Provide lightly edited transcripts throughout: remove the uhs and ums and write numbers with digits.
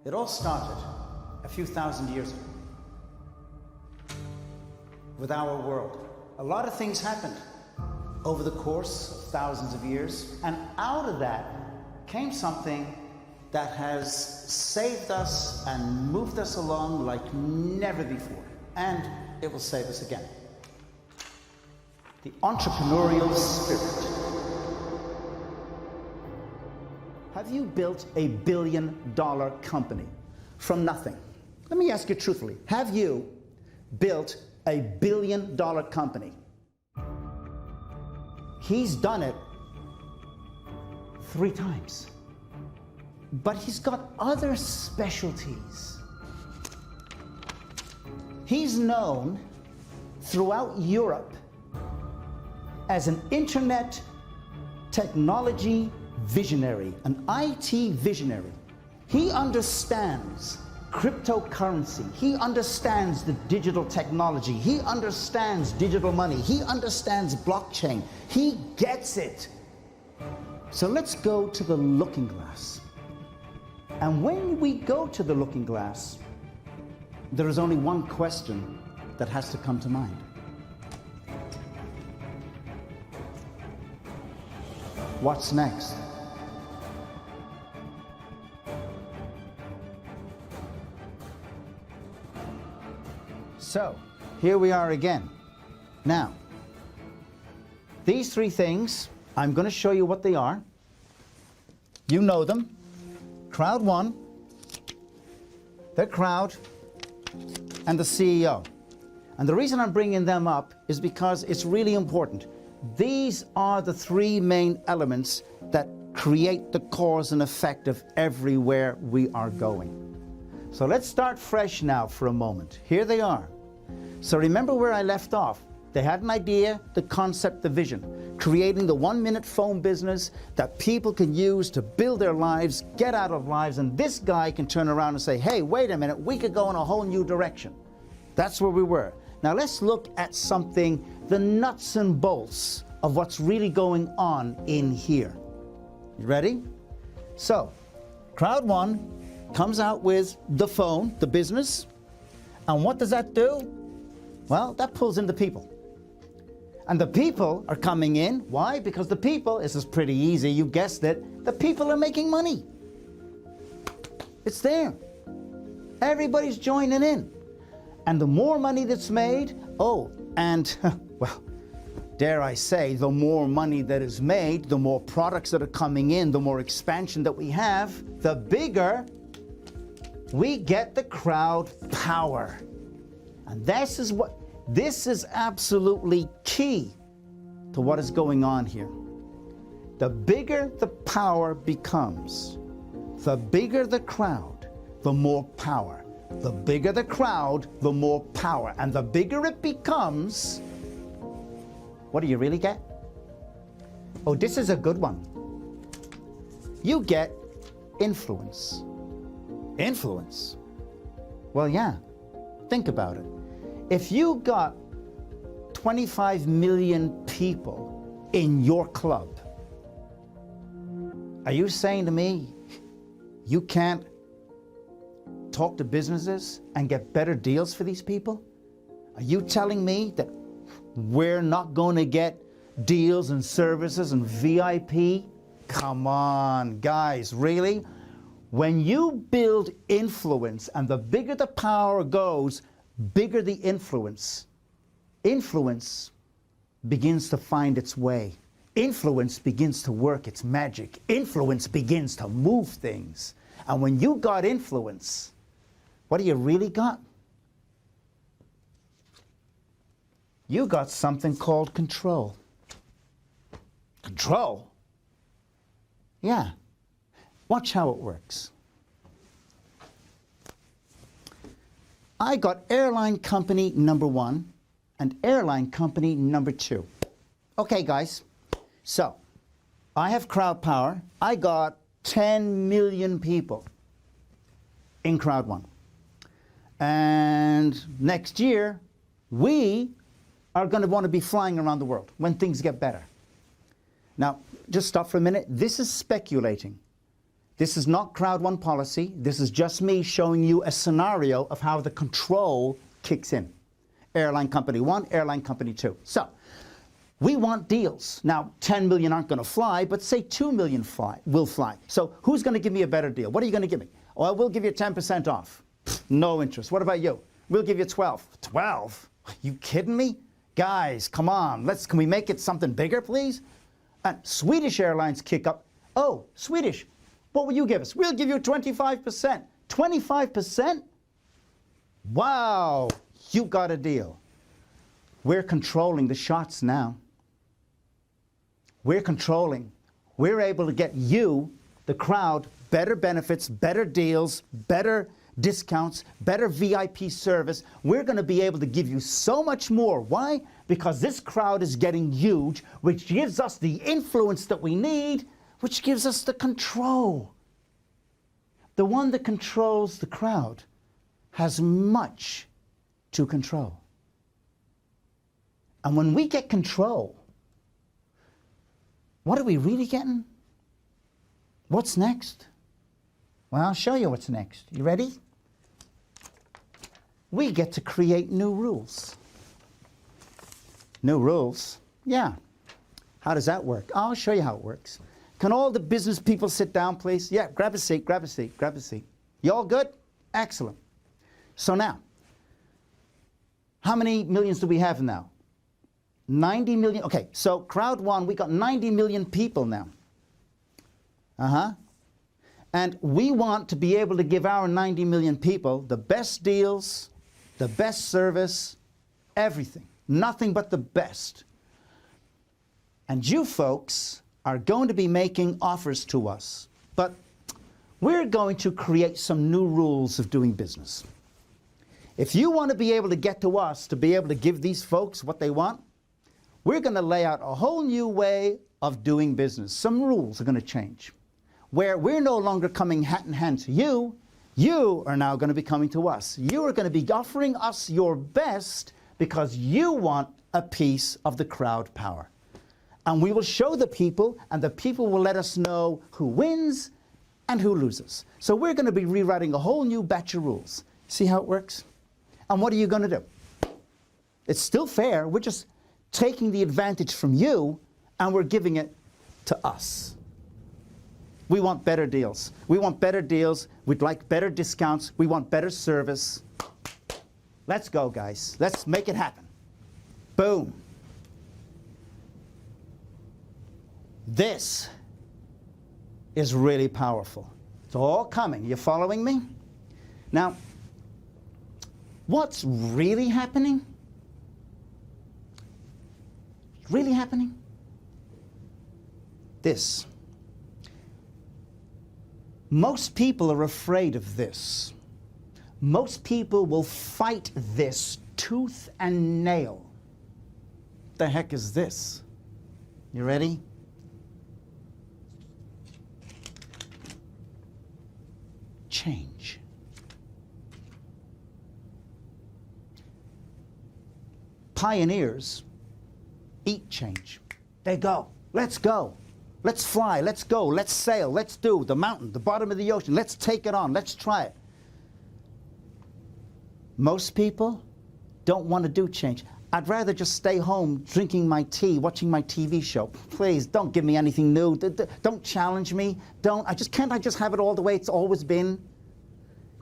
It all started a few thousand years ago with our world. A lot of things happened over the course of thousands of years, and out of that came something that has saved us and moved us along like never before, and it will save us again. The entrepreneurial spirit. Have you built a billion-dollar company from nothing? Let me ask you truthfully. Have you built a billion-dollar company? He's done it 3 times. But he's got other specialties. He's known throughout Europe as an internet technology visionary, an IT visionary. He understands cryptocurrency. He understands the digital technology. He understands digital money. He understands blockchain. He gets it. So let's go to the looking glass. And when we go to the looking glass, there is only one question that has to come to mind. What's next? So, here we are again. Now, these 3 things, I'm going to show you what they are. You know them. Crowd1, the crowd, and the CEO. And the reason I'm bringing them up is because it's really important. These are the 3 main elements that create the cause and effect of everywhere we are going. So let's start fresh now for a moment. Here they are. So remember where I left off. They had an idea, the concept, the vision, creating the 1-minute phone business that people can use to build their lives, get out of lives, and this guy can turn around and say, hey, wait a minute, we could go in a whole new direction. That's where we were. Now let's look at something, the nuts and bolts of what's really going on in here. You ready? So, Crowd1 comes out with the phone, the business, and what does that do? Well, that pulls in the people. And the people are coming in. Why? Because the people, this is pretty easy, you guessed it, the people are making money. It's there. Everybody's joining in. And the more money that's made, well, dare I say, the more money that is made, the more products that are coming in, the more expansion that we have, the bigger we get the crowd power. And this is absolutely key to what is going on here. The bigger the power becomes, the bigger the crowd, the more power. The bigger the crowd, the more power. And the bigger it becomes, what do you really get? Oh, this is a good one. You get influence. Influence? Well, yeah. Think about it. If you got 25 million people in your club, are you saying to me you can't talk to businesses and get better deals for these people? Are you telling me that we're not going to get deals and services and VIP? Come on, guys, really? When you build influence, and the bigger the power goes, bigger the influence. Influence begins to find its way. Influence begins to work its magic. Influence begins to move things. And when you got influence, what do you really got? You got something called control. Control? Yeah. Watch how it works. I got airline company number 1 and airline company number 2. Okay, guys. So, I have crowd power. I got 10 million people in Crowd1. And next year, we are going to want to be flying around the world when things get better. Now, just stop for a minute. This is speculating. This is not Crowd1 policy. This is just me showing you a scenario of how the control kicks in. Airline company 1, airline company 2. So, we want deals. Now, 10 million aren't going to fly, but say 2 million will fly. So, who's going to give me a better deal? What are you going to give me? Well, we'll give you 10% off. Pfft, no interest. What about you? We'll give you 12. 12? Are you kidding me? Guys, come on. Can we make it something bigger, please? And Swedish Airlines kick up. Oh, Swedish. What will you give us? We'll give you 25%. 25%? Wow, you got a deal. We're controlling the shots now. We're controlling. We're able to get you, the crowd, better benefits, better deals, better discounts, better VIP service. We're going to be able to give you so much more. Why? Because this crowd is getting huge, which gives us the influence that we need, which gives us the control. The one that controls the crowd has much to control. And when we get control, what are we really getting? What's next? Well, I'll show you what's next. You ready? We get to create new rules. New rules? Yeah. How does that work? I'll show you how it works. Can all the business people sit down, please? Yeah, grab a seat, grab a seat, grab a seat. You all good? Excellent. So now, how many millions do we have now? 90 million. Okay, so Crowd1, we got 90 million people now. And we want to be able to give our 90 million people the best deals, the best service, everything. Nothing but the best. And you folks are going to be making offers to us. But we're going to create some new rules of doing business. If you want to be able to get to us to be able to give these folks what they want, we're going to lay out a whole new way of doing business. Some rules are going to change. Where we're no longer coming hat in hand to you, you are now going to be coming to us. You are going to be offering us your best because you want a piece of the crowd power. And we will show the people, and the people will let us know who wins and who loses. So we're going to be rewriting a whole new batch of rules. See how it works? And what are you going to do? It's still fair. We're just taking the advantage from you, and we're giving it to us. We want better deals. We want better deals. We'd like better discounts. We want better service. Let's go, guys. Let's make it happen. Boom. This is really powerful. It's all coming. You following me? Now, what's really happening? Really happening? This. Most people are afraid of this. Most people will fight this tooth and nail. What the heck is this? You ready? Change. Pioneers eat change. They go. Let's go. Let's fly. Let's go. Let's sail. Let's do the mountain, the bottom of the ocean. Let's take it on. Let's try it. Most people don't want to do change. I'd rather just stay home drinking my tea, watching my TV show. Please, don't give me anything new. Don't challenge me. Can't I just have it all the way it's always been?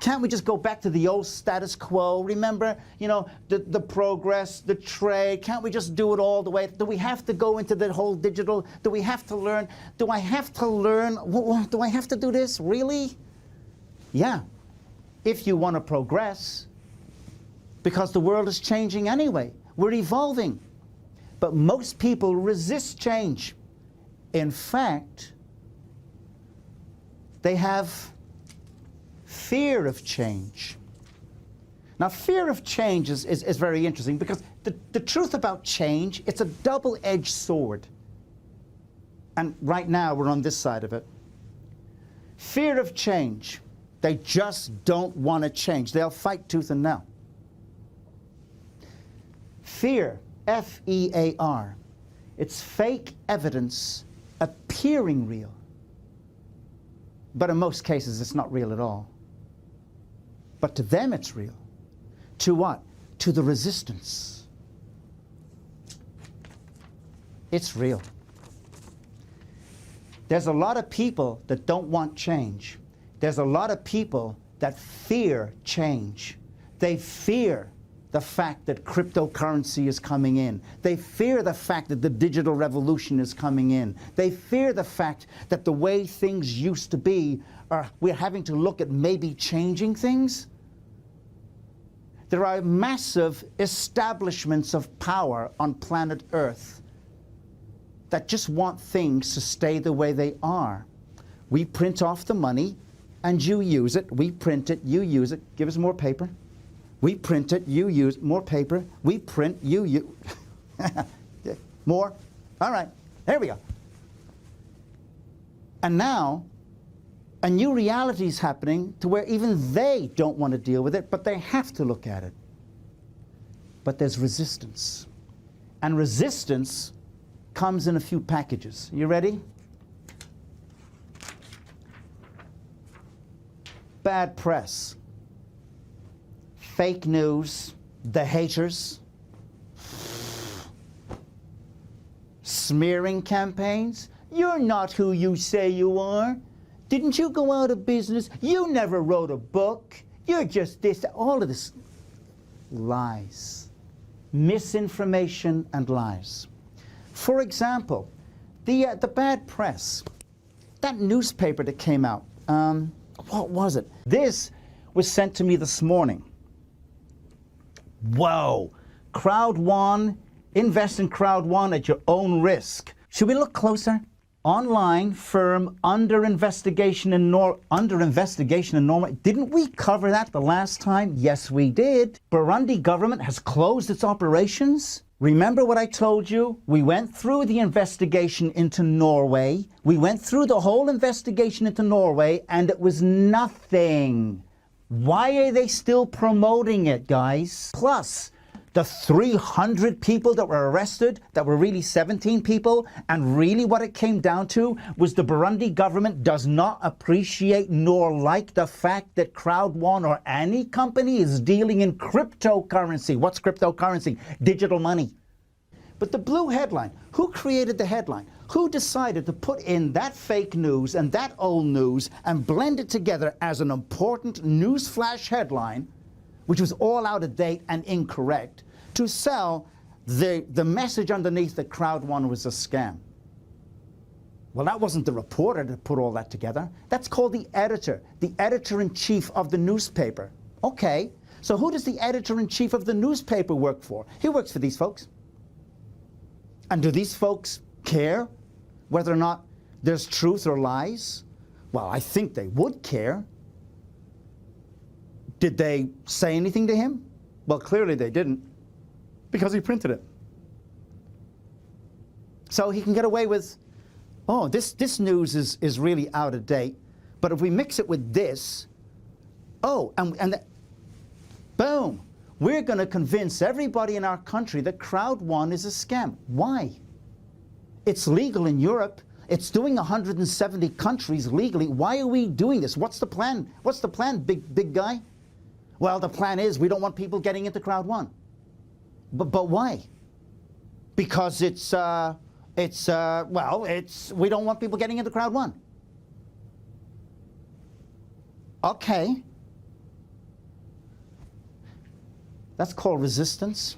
Can't we just go back to the old status quo? Remember, you know, the progress, the trade. Can't we just do it all the way? Do we have to go into the whole digital? Do we have to learn? Do I have to learn? Do I have to do this? Really? Yeah. If you want to progress, because the world is changing anyway. We're evolving. But most people resist change. In fact, they have fear of change. Now, fear of change is very interesting because the truth about change, it's a double-edged sword. And right now, we're on this side of it. Fear of change. They just don't want to change. They'll fight tooth and nail. Fear, F-E-A-R, it's fake evidence appearing real. But in most cases, it's not real at all. But to them, it's real. To what? To the resistance. It's real. There's a lot of people that don't want change. There's a lot of people that fear change. They fear the fact that cryptocurrency is coming in. They fear the fact that the digital revolution is coming in. They fear the fact that the way things used to be, we're having to look at maybe changing things. There are massive establishments of power on planet Earth that just want things to stay the way they are. We print off the money and you use it. We print it, you use it. Give us more paper. We print it, you use more paper. We print, you use more. All right, there we go. And now a new reality is happening to where even they don't want to deal with it, but they have to look at it. But there's resistance. And resistance comes in a few packages. You ready? Bad press, fake news, the haters, smearing campaigns. You're not who you say you are. Didn't you go out of business? You never wrote a book. You're just this. All of this lies, misinformation and lies. For example, the bad press, that newspaper that came out, what was it? This was sent to me this morning. Whoa, Crowd1, invest in Crowd1 at your own risk. Should we look closer? Online firm under investigation in Norway. Didn't we cover that the last time? Yes, we did. Burundi government has closed its operations. Remember what I told you? We went through the investigation into Norway. We went through the whole investigation into Norway, and it was nothing. Why are they still promoting it, guys? Plus, the 300 people that were arrested, that were really 17 people, and really what it came down to was the Burundi government does not appreciate nor like the fact that Crowd1 or any company is dealing in cryptocurrency. What's cryptocurrency? Digital money. But the blue headline, who created the headline? Who decided to put in that fake news and that old news and blend it together as an important news flash headline, which was all out of date and incorrect, to sell the message underneath that Crowd1 was a scam? Well, that wasn't the reporter that put all that together. That's called the editor-in-chief of the newspaper. Okay, so who does the editor-in-chief of the newspaper work for? He works for these folks. And do these folks care whether or not there's truth or lies? Well, I think they would care. Did they say anything to him? Well, clearly they didn't, because he printed it. So he can get away with, oh, this news is really out of date, but if we mix it with this, oh, boom, we're going to convince everybody in our country that Crowd1 is a scam. Why? It's legal in Europe. It's doing 170 countries legally. Why are we doing this? What's the plan? What's the plan, big guy? Well, the plan is we don't want people getting into Crowd1. But why? Because we don't want people getting into Crowd1. Okay. That's called resistance.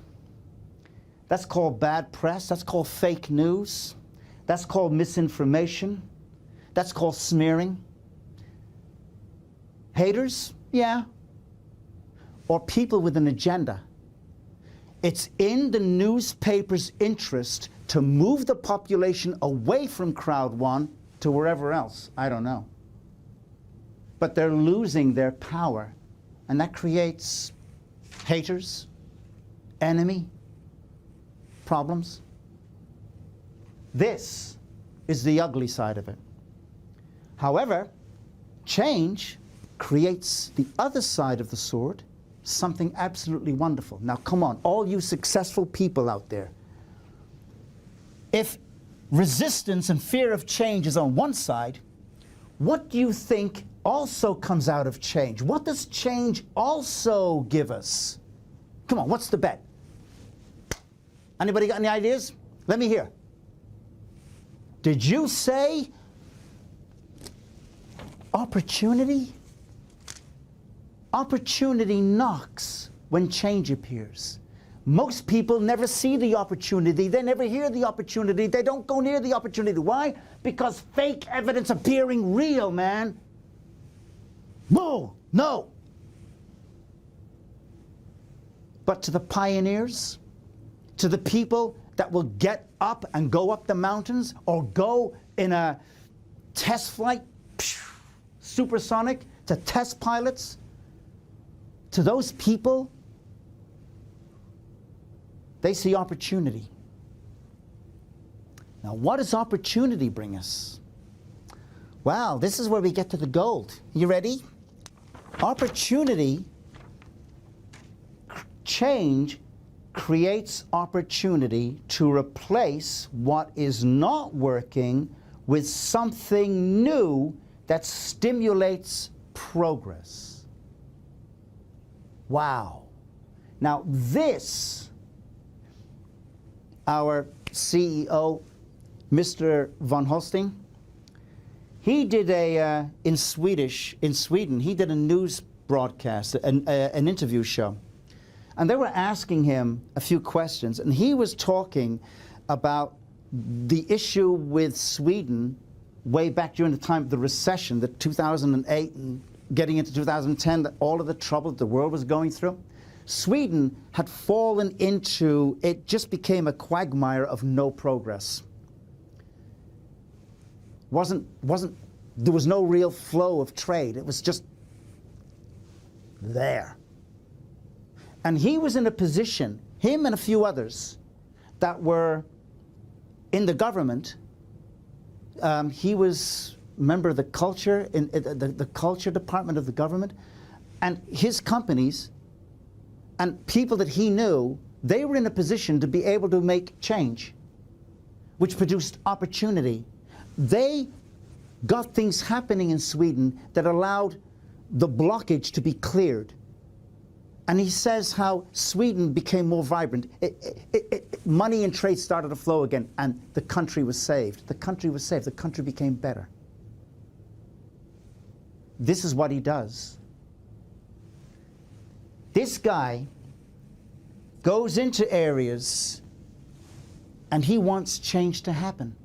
That's called bad press. That's called fake news. That's called misinformation. That's called smearing. Haters? Yeah. Or people with an agenda. It's in the newspaper's interest to move the population away from Crowd1 to wherever else. I don't know. But they're losing their power, and that creates haters, enemy, problems. This is the ugly side of it. However, change creates the other side of the sword, something absolutely wonderful. Now, come on, all you successful people out there. If resistance and fear of change is on one side, what do you think also comes out of change? What does change also give us? Come on, what's the bet? Anybody got any ideas? Let me hear. Did you say opportunity? Opportunity knocks when change appears. Most people never see the opportunity. They never hear the opportunity. They don't go near the opportunity. Why? Because fake evidence appearing real, man. Whoa, no. But to the pioneers, to the people that will get up and go up the mountains or go in a test flight, supersonic, to test pilots, to those people, they see opportunity. Now, what does opportunity bring us? Well, this is where we get to the gold. You ready? Opportunity, change creates opportunity to replace what is not working with something new that stimulates progress. Wow. Now this, our CEO, Mr. von Holstein, he did in Sweden, he did a news broadcast, an interview show. And they were asking him a few questions, and he was talking about the issue with Sweden way back during the time of the recession, the 2008 and getting into 2010, all of the trouble the world was going through. Sweden had fallen into, it just became a quagmire of no progress. There was no real flow of trade. It was just there. And he was in a position, him and a few others, that were in the government. He was a member of the culture, in the culture department of the government, and his companies and people that he knew, they were in a position to be able to make change, which produced opportunity. They got things happening in Sweden that allowed the blockage to be cleared. And he says how Sweden became more vibrant. Money and trade started to flow again, and the country was saved. The country was saved. The country became better. This is what he does. This guy goes into areas and he wants change to happen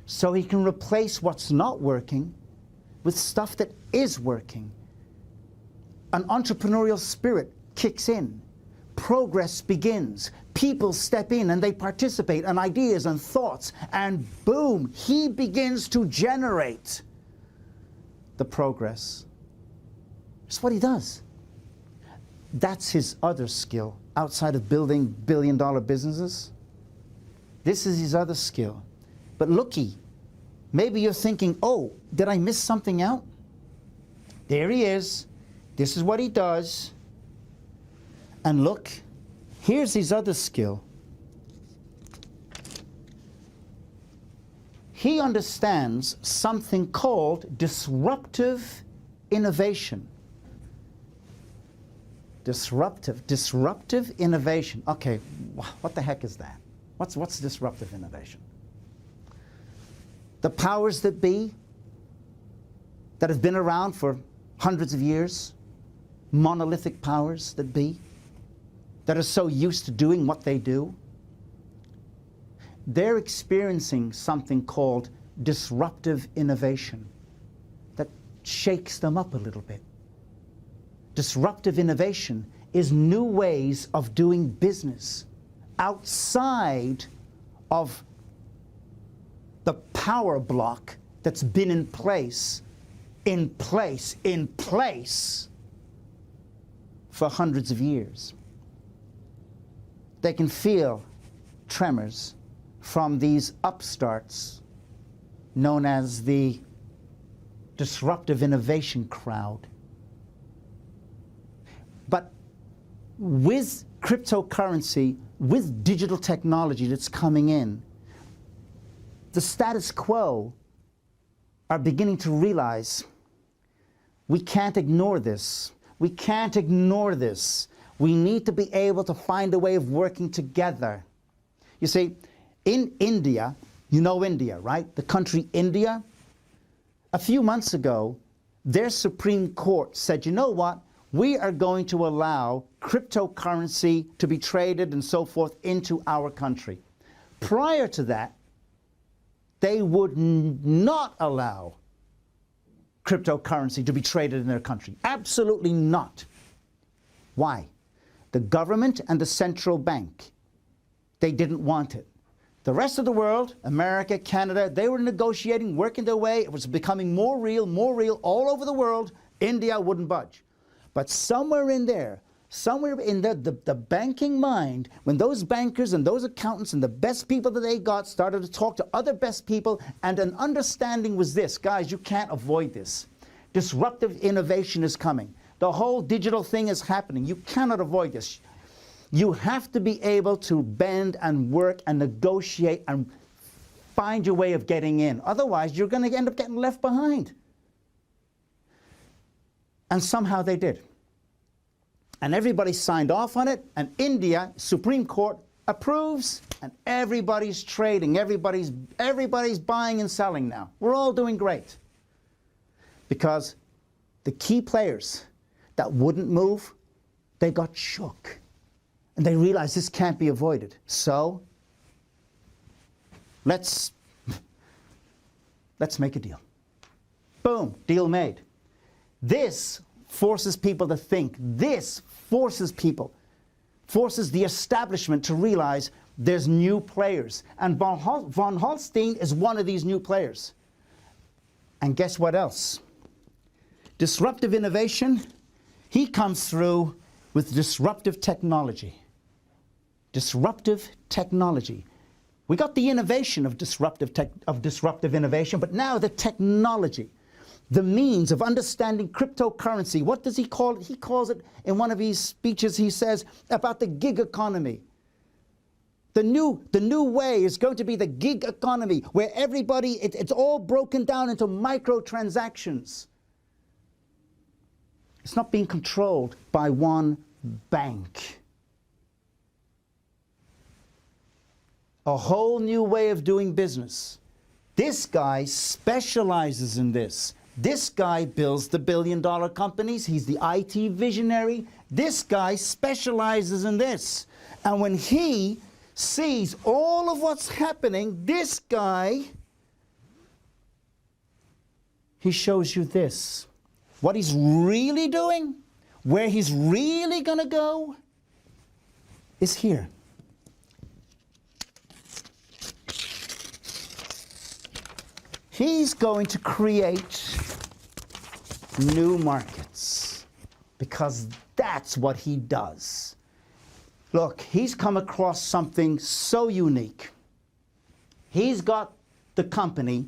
so he can replace what's not working with stuff that is working. An entrepreneurial spirit kicks in. Progress begins. People step in and they participate, and ideas and thoughts, and boom, he begins to generate the progress. That's what he does. That's his other skill outside of building billion-dollar businesses. This is his other skill. But looky, maybe you're thinking, oh, did I miss something out? There he is. This is what he does. And look, here's his other skill. He understands something called disruptive innovation. Disruptive innovation. Okay, what the heck is that? What's disruptive innovation? The powers that be, that have been around for hundreds of years, monolithic powers that be, that are so used to doing what they do, they're experiencing something called disruptive innovation that shakes them up a little bit. Disruptive innovation is new ways of doing business outside of the power block that's been in place for hundreds of years. They can feel tremors from these upstarts known as the disruptive innovation crowd. But with cryptocurrency, with digital technology that's coming in, the status quo are beginning to realize we can't ignore this. We can't ignore this. We need to be able to find a way of working together. You see, in India, you know India, right? The country India. A few months ago, their Supreme Court said, you know what? We are going to allow cryptocurrency to be traded and so forth into our country. Prior to that, they would not allow cryptocurrency to be traded in their country. Absolutely not. Why? The government and the central bank, they didn't want it. The rest of the world, America, Canada, they were negotiating, working their way. It was becoming more real all over the world. India wouldn't budge. But somewhere in there, somewhere in the banking mind, when those bankers and those accountants and the best people that they got started to talk to other best people, and an understanding was this, guys, you can't avoid this. Disruptive innovation is coming. The whole digital thing is happening. You cannot avoid this. You have to be able to bend and work and negotiate and find your way of getting in. Otherwise, you're going to end up getting left behind. And somehow they did. And everybody signed off on it, and India, Supreme Court, approves, and everybody's trading, everybody's buying and selling now. We're all doing great. Because the key players that wouldn't move, they got shook. And they realized this can't be avoided. So, let's make a deal. Boom, deal made. This forces people to think. This forces the establishment to realize there's new players. And von Holstein is one of these new players. And guess what else? Disruptive innovation, he comes through with disruptive technology. Disruptive technology. We got the innovation of disruptive innovation, but now the technology. The means of understanding cryptocurrency. What does he call it? He calls it, in one of his speeches, he says about the gig economy. The new way is going to be the gig economy, where everybody, it's all broken down into microtransactions. It's not being controlled by one bank. A whole new way of doing business. This guy specializes in this. This guy builds the billion-dollar companies. He's the IT visionary. This guy specializes in this. And when he sees all of what's happening, this guy, he shows you this. What he's really doing, where he's really going to go, is here. He's going to create new markets, because that's what he does. Look, he's come across something so unique. He's got the company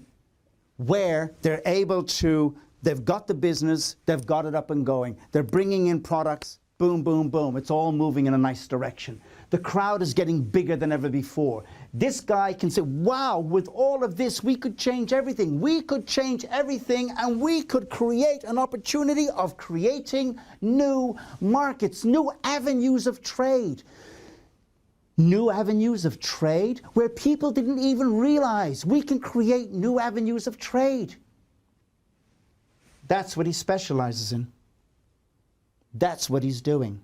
where they're able to, they've got the business, they've got it up and going. They're bringing in products, boom, boom, boom. It's all moving in a nice direction. The crowd is getting bigger than ever before. This guy can say, wow, with all of this, we could change everything. We could change everything, and we could create an opportunity of creating new markets, new avenues of trade. New avenues of trade where people didn't even realize we can create new avenues of trade. That's what he specializes in. That's what he's doing.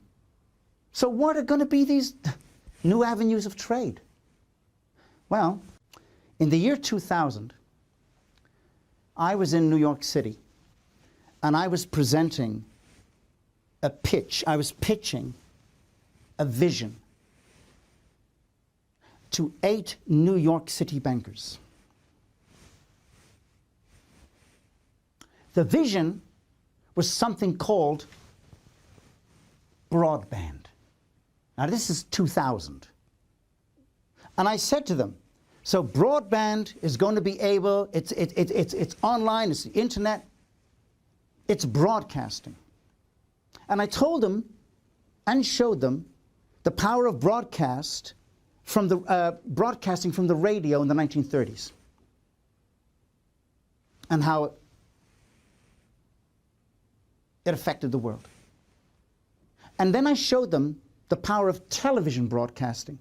So what are going to be these new avenues of trade? Well, in the year 2000, I was in New York City, and I was presenting a pitch. I was pitching a vision to 8 New York City bankers. The vision was something called broadband. Now this is 2000. And I said to them, so broadband is going to be able, it's online, it's the internet, it's broadcasting. And I told them and showed them the power of broadcast from the broadcasting from the radio in the 1930s. and how it affected the world. And then I showed them the power of television broadcasting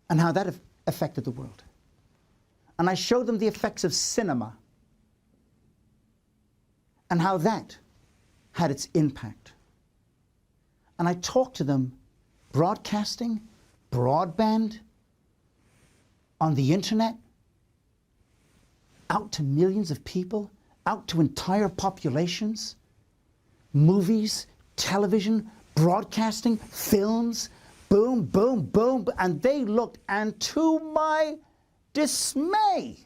and how that affected the world. And I showed them the effects of cinema and how that had its impact. And I talked to them broadcasting, broadband, on the internet, out to millions of people, out to entire populations, movies, television, broadcasting, films, boom, boom, boom, and they looked, and to my dismay,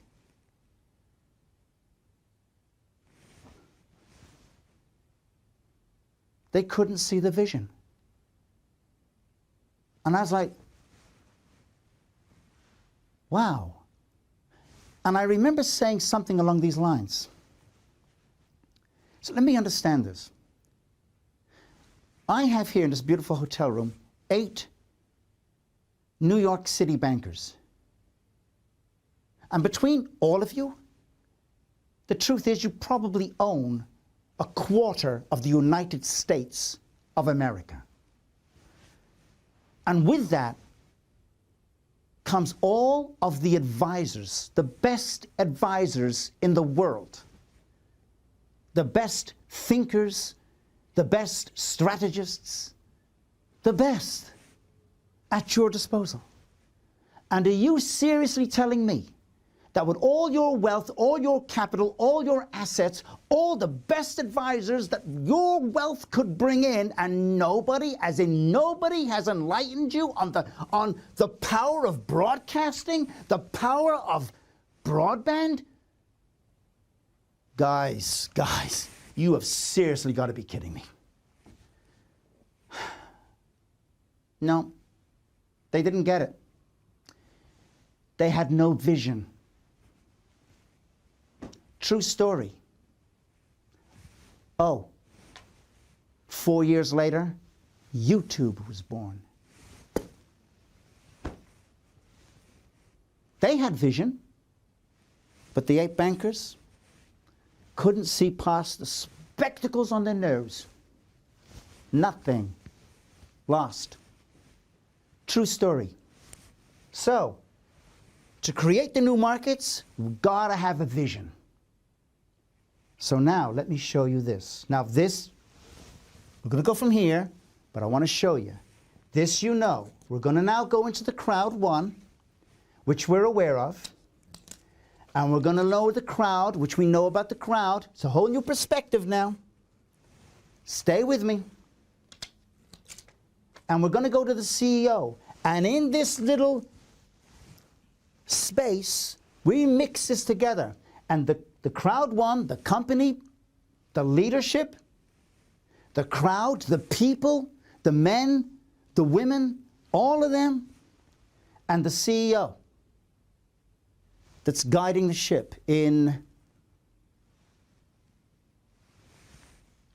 they couldn't see the vision. And I was like, wow. And I remember saying something along these lines. So let me understand this. I have here in this beautiful hotel room 8 New York City bankers. And between all of you, the truth is you probably own a quarter of the United States of America. And with that comes all of the advisors, the best advisors in the world, the best thinkers, the best strategists, the best at your disposal. And are you seriously telling me that with all your wealth, all your capital, all your assets, all the best advisors that your wealth could bring in, and nobody, as in nobody, has enlightened you on the power of broadcasting, the power of broadband? Guys, you have seriously got to be kidding me. No, they didn't get it. They had no vision. True story. Oh, 4 years later, YouTube was born. They had vision, but the 8 bankers couldn't see past the spectacles on their nose. Nothing. Lost. True story. So, to create the new markets, we've got to have a vision. So now, let me show you this. Now this, we're going to go from here, but I want to show you. This you know. We're going to now go into the Crowd1, which we're aware of. And we're going to know the crowd, which we know about the crowd. It's a whole new perspective now. Stay with me. And we're going to go to the CEO. And in this little space, we mix this together. And the Crowd1, the company, the leadership, the crowd, the people, the men, the women, all of them, and the CEO that's guiding the ship in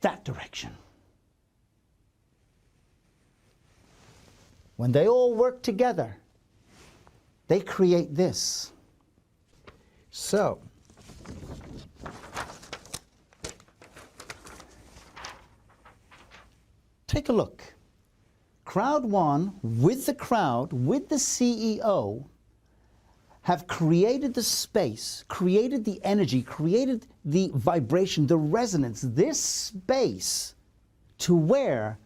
that direction. When they all work together, they create this. So, take a look. Crowd1, with the crowd, with the CEO, have created the space, created the energy, created the vibration, the resonance, this space to where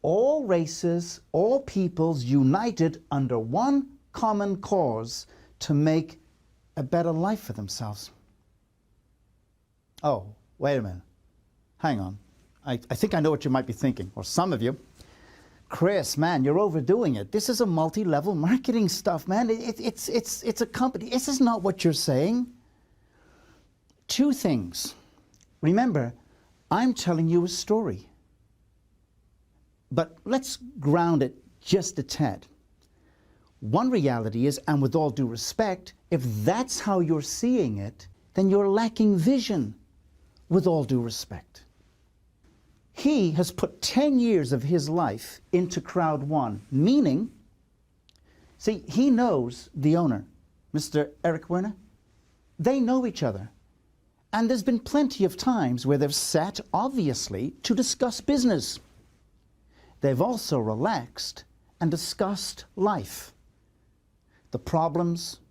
all races, all peoples united under one common cause to make a better life for themselves. Oh, wait a minute. Hang on. I think I know what you might be thinking, or some of you. Chris, man, you're overdoing it. This is a multi-level marketing stuff, man. It's a company. This is not what you're saying. 2 things. Remember, I'm telling you a story. But let's ground it just a tad. One reality is, and with all due respect, if that's how you're seeing it, then you're lacking vision, with all due respect. He has put 10 years of his life into Crowd1, meaning, see, he knows the owner, Mr. Eric Werner. They know each other. And there's been plenty of times where they've sat, obviously, to discuss business. They've also relaxed and discussed life. The problems,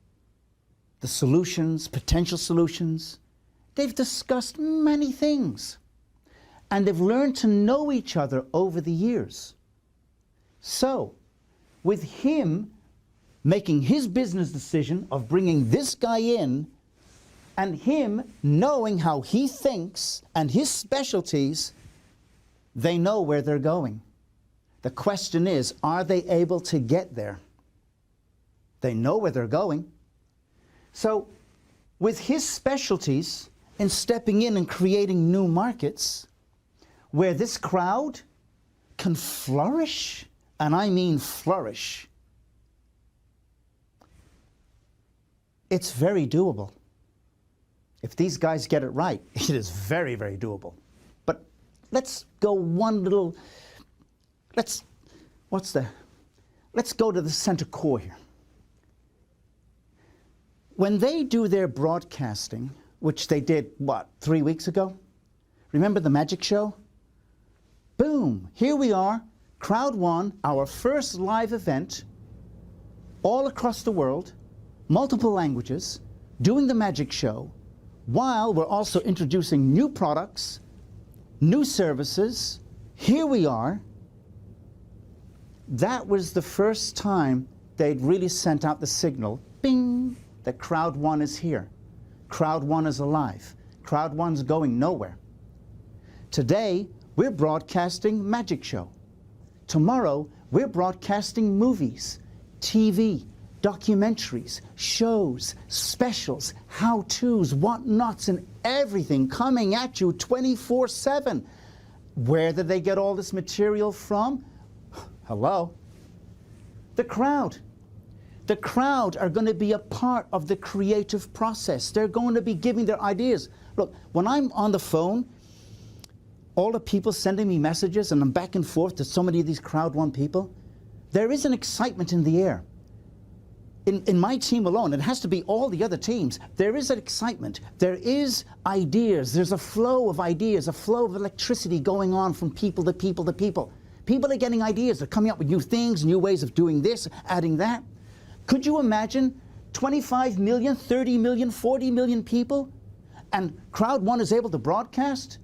the solutions, potential solutions. They've discussed many things. And they've learned to know each other over the years. So, with him making his business decision of bringing this guy in, and him knowing how he thinks and his specialties, they know where they're going. The question is, are they able to get there? They know where they're going. So, with his specialties in stepping in and creating new markets, where this crowd can flourish, and I mean flourish, it's very doable. If these guys get it right, it is very, very doable. But let's go one little, let's go to the center core here. When they do their broadcasting, which they did, what, 3 weeks ago? Remember the magic show? Boom, here we are, Crowd1, our first live event, all across the world, multiple languages, doing the magic show, while we're also introducing new products, new services. Here we are. That was the first time they'd really sent out the signal, bing, that Crowd1 is here. Crowd1 is alive. Crowd1's going nowhere. Today, we're broadcasting magic show. Tomorrow, we're broadcasting movies, TV, documentaries, shows, specials, how-tos, whatnots, and everything coming at you 24/7. Where did they get all this material from? Hello? The crowd. The crowd are going to be a part of the creative process. They're going to be giving their ideas. Look, when I'm on the phone, all the people sending me messages, and I'm back and forth to so many of these Crowd1 people, there is an excitement in the air. In my team alone, it has to be all the other teams, there is an excitement, there is ideas, there's a flow of ideas, a flow of electricity going on from people to people to people. People are getting ideas, they're coming up with new things, new ways of doing this, adding that. Could you imagine 25 million, 30 million, 40 million people, and Crowd1 is able to broadcast?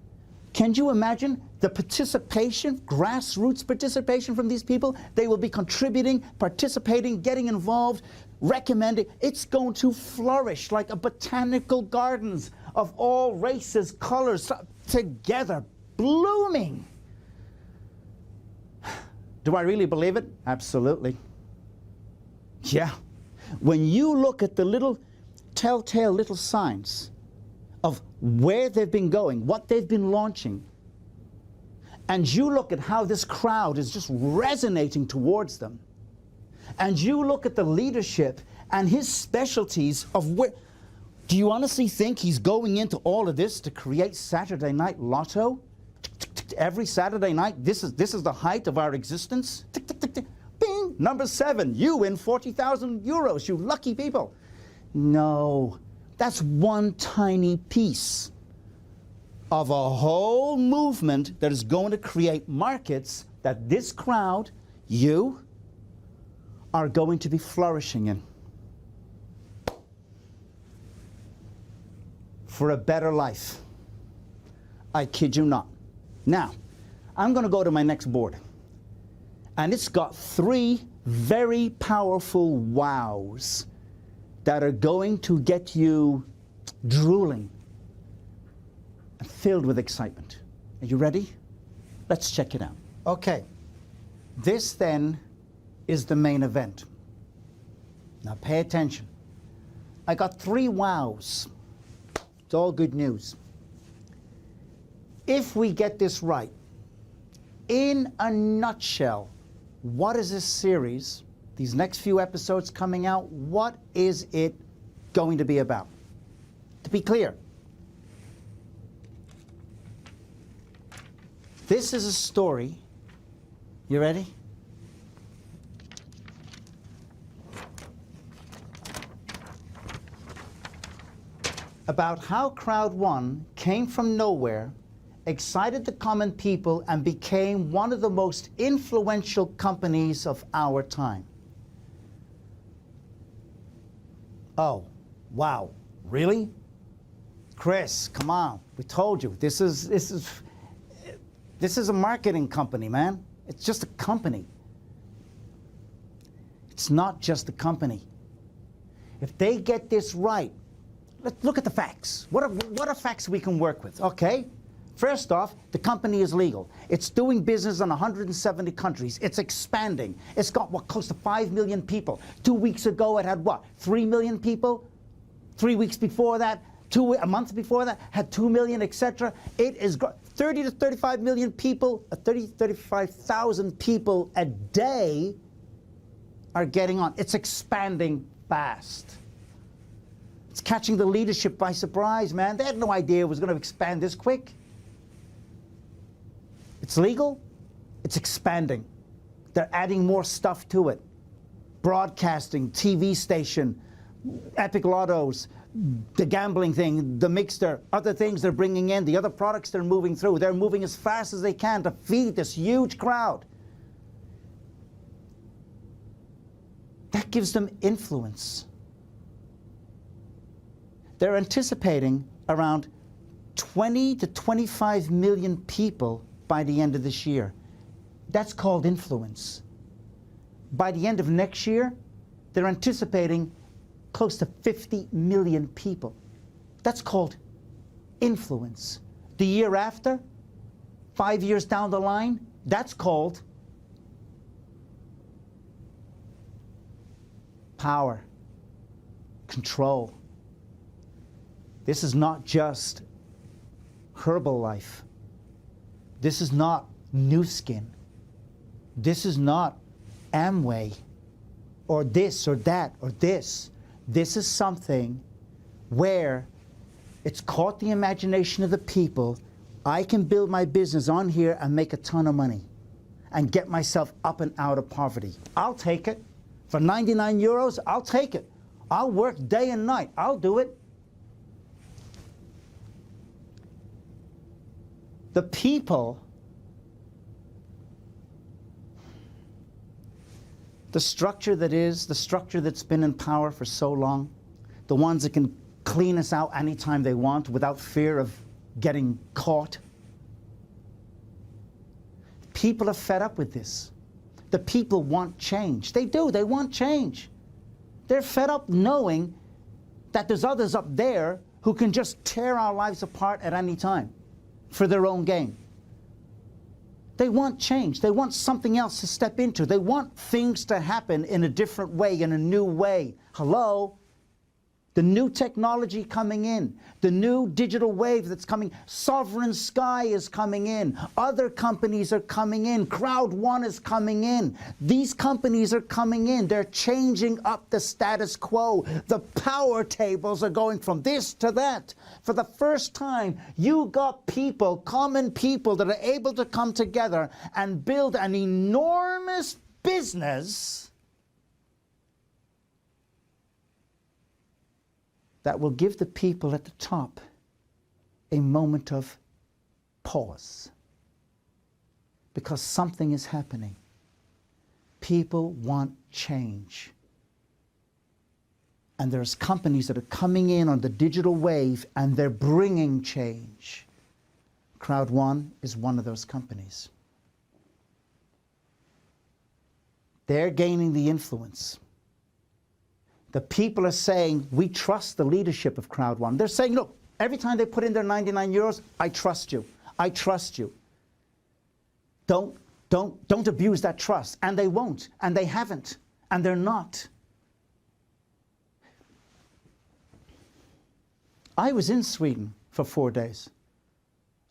Can you imagine the participation, grassroots participation from these people? They will be contributing, participating, getting involved, recommending. It's going to flourish like a botanical gardens of all races, colors, together, blooming. Do I really believe it? Absolutely. Yeah. When you look at the little telltale little signs of where they've been going, what they've been launching, and you look at how this crowd is just resonating towards them, and you look at the leadership and his specialties of where, do you honestly think he's going into all of this to create Saturday Night Lotto? Every Saturday night, this is the height of our existence? Bing, number 7, you win 40,000 euros, you lucky people. No. That's one tiny piece of a whole movement that is going to create markets that this crowd, you, are going to be flourishing in. For a better life. I kid you not. Now, I'm going to go to my next board. And it's got 3 very powerful wows that are going to get you drooling and filled with excitement. Are you ready? Let's check it out. Okay, this then is the main event. Now pay attention. I got 3 wows. It's all good news. If we get this right, in a nutshell, what is this series? These next few episodes coming out, what is it going to be about? To be clear, this is a story, you ready? about how Crowd1 came from nowhere, excited the common people, and became one of the most influential companies of our time. Oh, wow, really? Chris, come on, we told you, this is a marketing company, man. It's just a company. It's not just a company. If they get this right, let's look at the facts. What are facts we can work with, okay? First off, the company is legal. It's doing business in 170 countries. It's expanding. It's got, what, close to 5 million people. 2 weeks ago, it had, what, 3 million people? 3 weeks before that, a month before that, had 2 million, etc. It is 30 to 35 million people, 35,000 people a day are getting on. It's expanding fast. It's catching the leadership by surprise, man. They had no idea it was going to expand this quick. It's legal. It's expanding. They're adding more stuff to it. Broadcasting, TV station, Epic Lottos, the gambling thing, the mixer, other things they're bringing in, the other products they're moving through. They're moving as fast as they can to feed this huge crowd. That gives them influence. They're anticipating around 20 to 25 million people by the end of this year. That's called influence. By the end of next year, they're anticipating close to 50 million people. That's called influence. The year after, 5 years down the line, that's called power, control. This is not just Herbalife. This is not New Skin. This is not Amway or this or that or this. This is something where it's caught the imagination of the people. I can build my business on here and make a ton of money and get myself up and out of poverty. I'll take it. For 99 euros, I'll take it. I'll work day and night. I'll do it. The people, the structure that's been in power for so long, the ones that can clean us out anytime they want without fear of getting caught. People are fed up with this. The people want change. They do. They want change. They're fed up knowing that there's others up there who can just tear our lives apart at any time for their own gain. They want change. They want something else to step into. They want things to happen in a different way, in a new way. Hello? The new technology coming in, the new digital wave that's coming, Sovereign Sky is coming in, other companies are coming in, Crowd1 is coming in. These companies are coming in. They're changing up the status quo. The power tables are going from this to that. For the first time, you got people, common people, that are able to come together and build an enormous business that will give the people at the top a moment of pause. Because something is happening. People want change. And there's companies that are coming in on the digital wave and they're bringing change. Crowd1 is one of those companies. They're gaining the influence. The people are saying, we trust the leadership of Crowd1. They're saying, look, every time they put in their 99 euros, I trust you. I trust you. Don't abuse that trust. And they won't. And they haven't. And they're not. I was in Sweden for 4 days.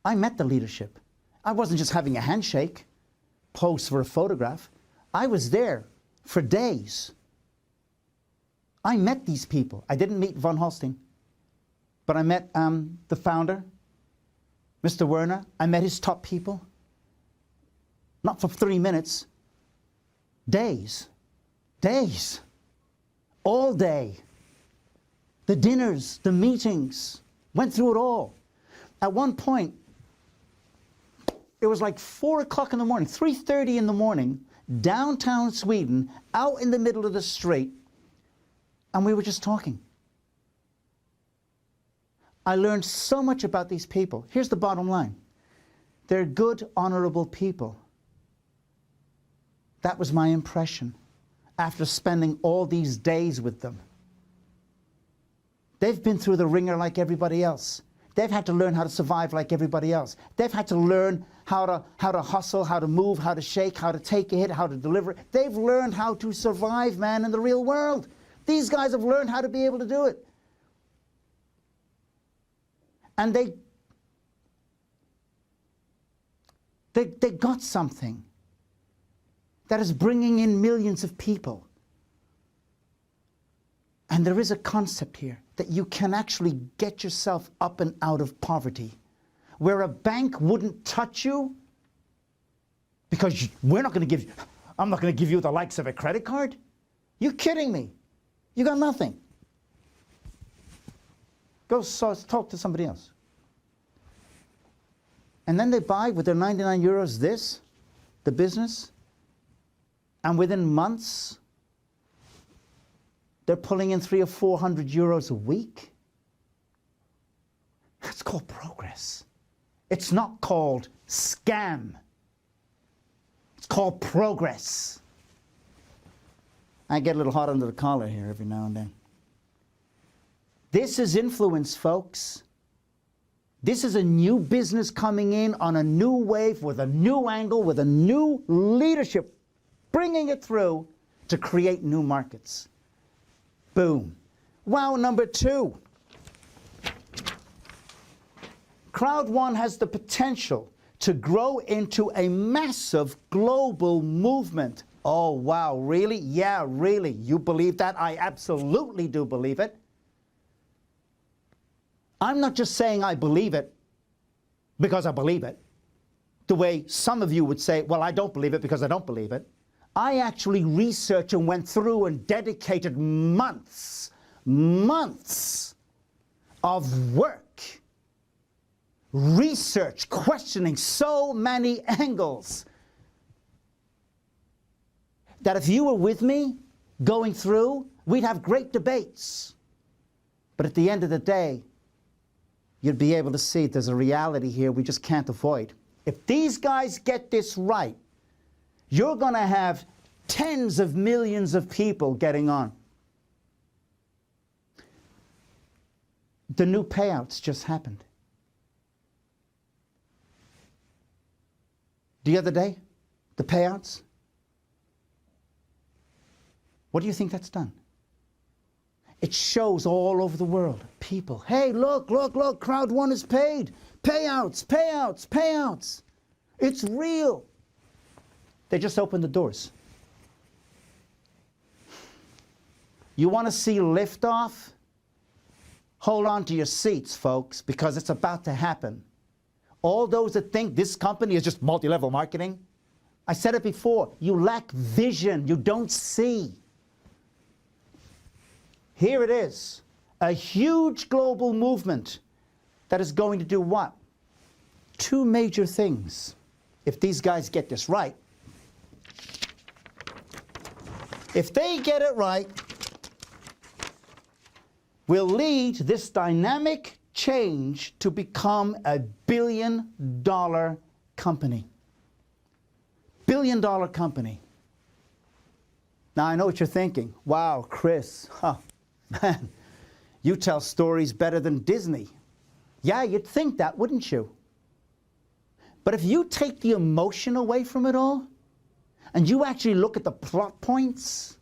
I met the leadership. I wasn't just having a handshake, pose for a photograph. I was there for days. I met these people. I didn't meet von Holstein, but I met the founder, Mr. Werner. I met his top people. Not for 3 minutes. Days. Days. All day. The dinners, the meetings, Went through it all. At one point, it was like 4 o'clock in the morning, 3:30 in the morning, downtown Sweden, out in the middle of the street, and we were just talking. I learned so much about these people. Here's the bottom line. They're good, honorable people. That was my impression after spending all these days with them. They've been through the ringer like everybody else. They've had to learn how to survive like everybody else. They've had to learn how to hustle, how to move, how to shake, how to take a hit, how to deliver. They've learned how to survive, man, in the real world. These guys have learned how to be able to do it. And they got something that is bringing in millions of people. And there is a concept here that you can actually get yourself up and out of poverty, where a bank wouldn't touch you because I'm not going to give you the likes of a credit card. You're kidding me. You got nothing. Go talk to somebody else. And then they buy with their 99 euros the business, and within months, they're pulling in 300 or 400 euros a week. That's called progress. It's not called scam. It's called progress. I get a little hot under the collar here every now and then. This is influence, folks. This is a new business coming in on a new wave with a new angle, with a new leadership, bringing it through to create new markets. Boom. Wow, number 2. Crowd1 has the potential to grow into a massive global movement. Oh, wow, really? Yeah, really. You believe that? I absolutely do believe it. I'm not just saying I believe it because I believe it, the way some of you would say, well, I don't believe it because I don't believe it. I actually researched and went through and dedicated months of work, research, questioning so many angles, that if you were with me going through, we'd have great debates. But at the end of the day, you'd be able to see there's a reality here we just can't avoid. If these guys get this right, you're going to have tens of millions of people getting on. The new payouts just happened. The other day, the payouts. What do you think that's done? It shows all over the world, people, hey, look, Crowd1 is paid. Payouts, payouts, payouts. It's real. They just opened the doors. You want to see liftoff? Hold on to your seats, folks, because it's about to happen. All those that think this company is just multi-level marketing, I said it before, you lack vision, you don't see. Here it is, a huge global movement that is going to do what? 2 major things, if these guys get this right. If they get it right, will lead this dynamic change to become a billion-dollar company. Billion-dollar company. Now, I know what you're thinking. Wow, Chris, man, you tell stories better than Disney. Yeah, you'd think that, wouldn't you? But if you take the emotion away from it all, and you actually look at the plot points,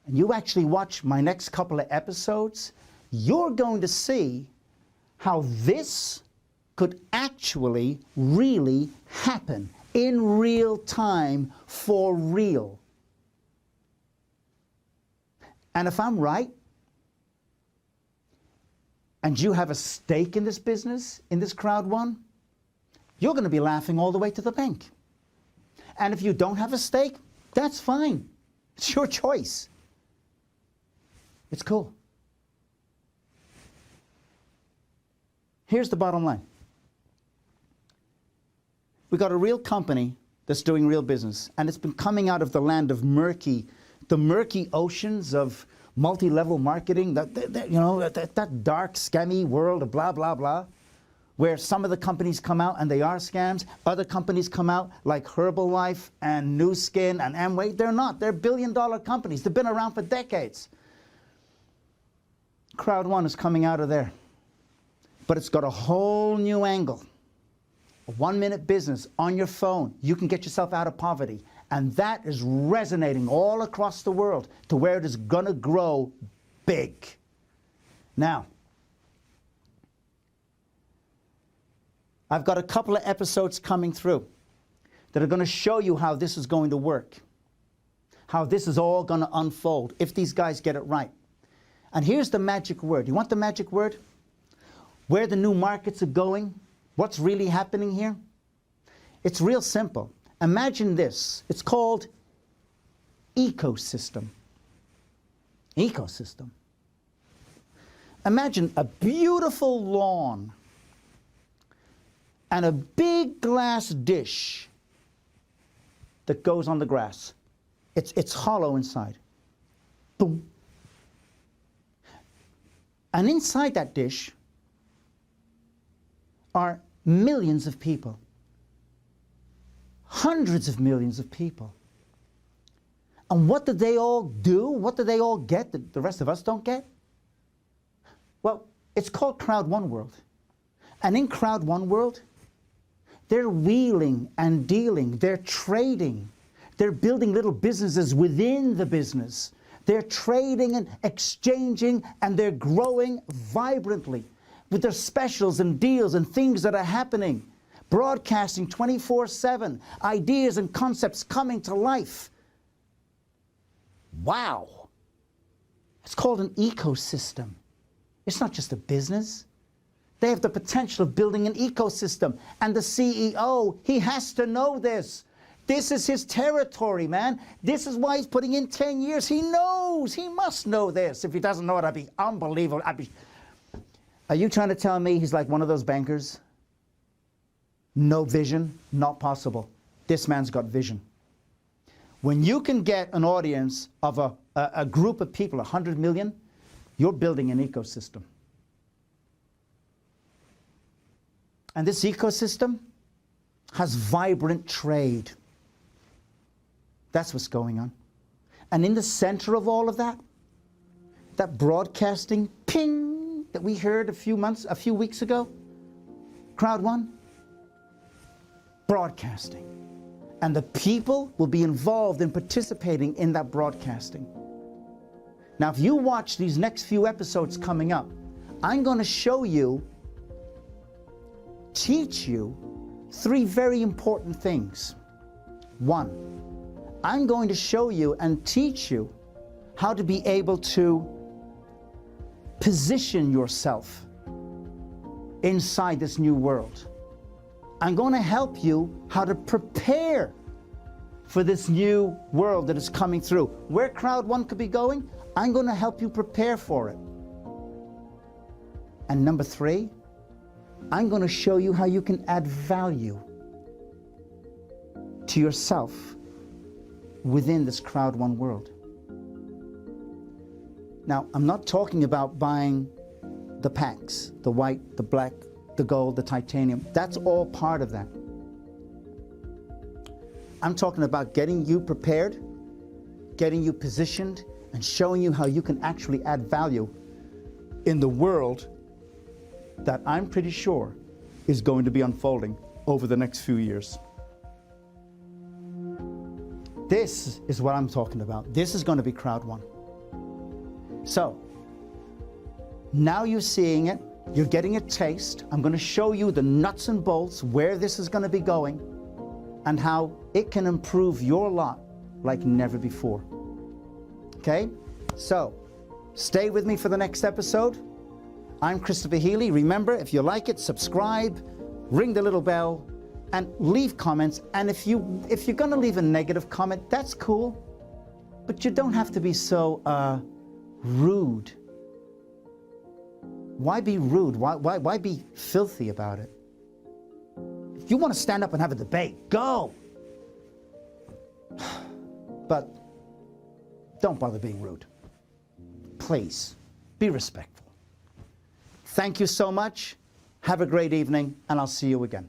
and you actually watch my next couple of episodes, you're going to see how this could actually really happen in real time for real. And if I'm right, and you have a stake in this business, in this Crowd1, you're going to be laughing all the way to the bank. And if you don't have a stake, that's fine. It's your choice. It's cool. Here's the bottom line. We got a real company that's doing real business, and it's been coming out of the land of the murky oceans of multi-level marketing, that dark, scammy world of blah, blah, blah, where some of the companies come out and they are scams. Other companies come out like Herbalife and Nu Skin and Amway. They're not. They're billion-dollar companies. They've been around for decades. Crowd1 is coming out of there. But it's got a whole new angle. A 1-minute business on your phone. You can get yourself out of poverty. And that is resonating all across the world to where it is going to grow big. Now, I've got a couple of episodes coming through that are going to show you how this is going to work, how this is all going to unfold if these guys get it right. And here's the magic word. You want the magic word? Where the new markets are going, what's really happening here? It's real simple. Imagine this. It's called ecosystem. Ecosystem. Imagine a beautiful lawn and a big glass dish that goes on the grass. It's hollow inside. Boom. And inside that dish are millions of people. Hundreds of millions of people. And what do they all do? What do they all get that the rest of us don't get? Well, it's called Crowd1 World. And in Crowd1 World, they're wheeling and dealing. They're trading. They're building little businesses within the business. They're trading and exchanging, and they're growing vibrantly with their specials and deals and things that are happening. Broadcasting 24/7, ideas and concepts coming to life. Wow. It's called an ecosystem. It's not just a business. They have the potential of building an ecosystem. And the CEO, he has to know this. This is his territory, man. This is why he's putting in 10 years. He knows. He must know this. If he doesn't know it, I'd be unbelievable. Are you trying to tell me he's like one of those bankers? No vision? Not possible. This man's got vision. When you can get an audience of a group of people, 100 million, you're building an ecosystem. And this ecosystem has vibrant trade. That's what's going on. And in the center of all of that, that broadcasting ping that we heard a few weeks ago, Crowd1, broadcasting. And the people will be involved in participating in that broadcasting. Now, if you watch these next few episodes coming up, I'm going to show you, teach you 3 very important things. 1, I'm going to show you and teach you how to be able to position yourself inside this new world. I'm going to help you how to prepare for this new world that is coming through. Where Crowd1 could be going, I'm going to help you prepare for it. And number 3, I'm going to show you how you can add value to yourself within this Crowd1 world. Now, I'm not talking about buying the packs, the white, the black, the gold, the titanium. That's all part of that. I'm talking about getting you prepared, getting you positioned, and showing you how you can actually add value in the world that I'm pretty sure is going to be unfolding over the next few years. This is what I'm talking about. This is going to be Crowd1. So, now you're seeing it, you're getting a taste. I'm going to show you the nuts and bolts, where this is going to be going, and how it can improve your lot like never before. Okay? So, stay with me for the next episode. I'm Christopher Healy. Remember, if you like it, subscribe, ring the little bell, and leave comments. And if you're going to leave a negative comment, that's cool. But you don't have to be so rude. Why be rude? Why be filthy about it? If you want to stand up and have a debate, go. But don't bother being rude. Please, be respectful. Thank you so much. Have a great evening, and I'll see you again.